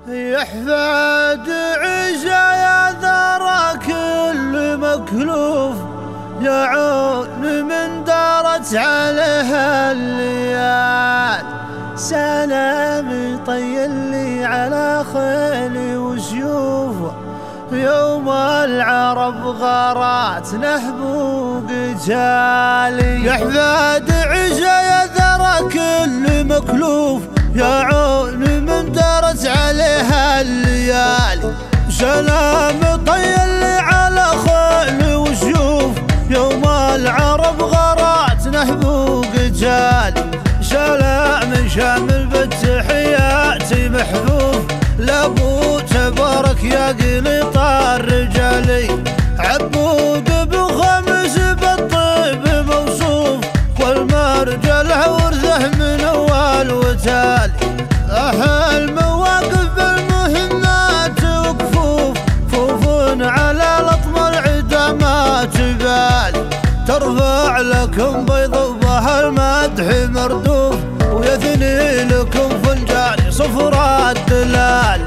يحفاد عيشه يا ذرى كل مكلوف، يعون من دارت عليها الليال. سلامي طيل لي على خيلي وسيوف، يوم العرب غارات نهبو قتالي. يحفاد عيشه يا ذرى كل مكلوف، يعون من دارت عليها الليالي. سلام طيل لي على خيل وسيوف، يوم العرب غارات نهبو قتالي. سلام شامل بالتحيات محفوف، لابو تبارك يا قليط الرجالي. عبود بخمس بالطيب موصوف، والمرجله ورثه من اول وتالي. اهل مواقف بالمهمات وكفوف، فوف على لطم العدا ما تبالي. ترفع لكم بيض وبها المدح مردوف، ويثني لكم فنجان صفر الدلال.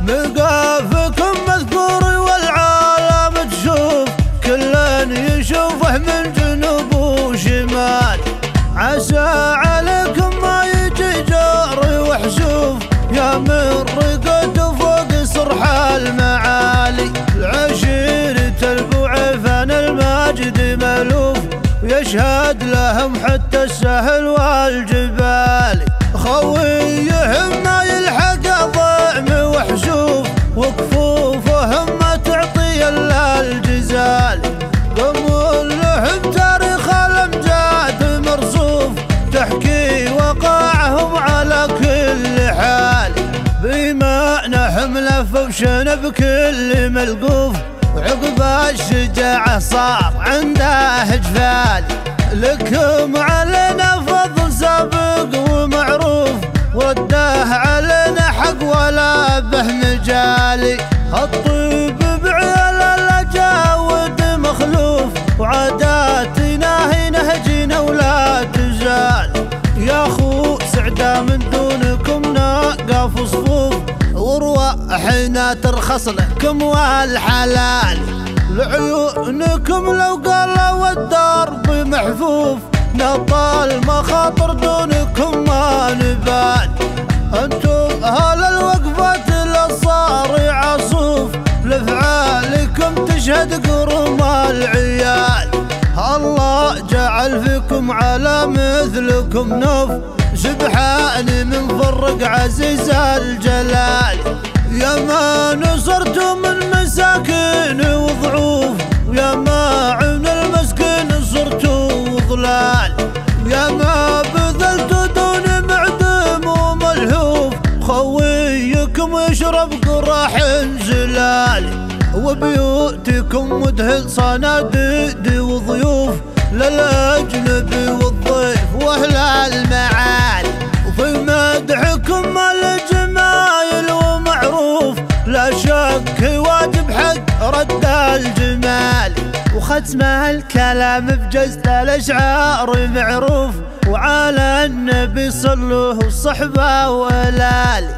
مقافكم مذكور والعالم تشوف، كل يشوفه من جنوب وشمال. عسى عليكم ما يجي جاري وحشوف، يا من رقد فوق صرح المعالي. العشيرة البوعفان الماجد مالوف، ويشهد لهم حتى السهل والجبال. خويهم ما يلحق ضعم وحشوف، وكفوفهم ما تعطي الا الجزال. قموا لهم تاريخ الامجاد مرصوف، تحكي وقاعهم على كل حال. بما نحم لفوشنا بكل ملقوف، وعقب الشجاعة صار عنده جفال. لكم علينا فضل سابق ومعروف، ورده علينا حق ولا به مجالي. الطيب بعيال الاجاود مخلوف، وعاداتنا هي نهجنا ولا تزال. يا خو سعدا من دونكم ناقف صفوف، وارواحنا ترخص لكم والحلال. لعيونكم لو قالوا الدرب محفوف، نطال مخاطر دونكم ما نبال. انتم اهل الوقفات للصارع صوف، لافعالكم تشهد قرم العيال. الله جعل فيكم على مثلكم نوف، سبحان من فرق عزيز الجلال. يا ما نصرتم من مساكين وضعوف، ويا ما عون المسكين صرتوا ظلال. يا ما بذلتوا دون معدوم وملهوف، خويكم يشرب قراح زلال. وبيوتكم مدهل صناديد وضيوف، للاجنبي والضيف واهل المعالي. وفي مدحكم الجمايل ومعروف، لا شك واجب حق رد الجمال. وختم الكلام بجزء الاشعار معروف، وعلى النبي صلوه الصحبه والالي.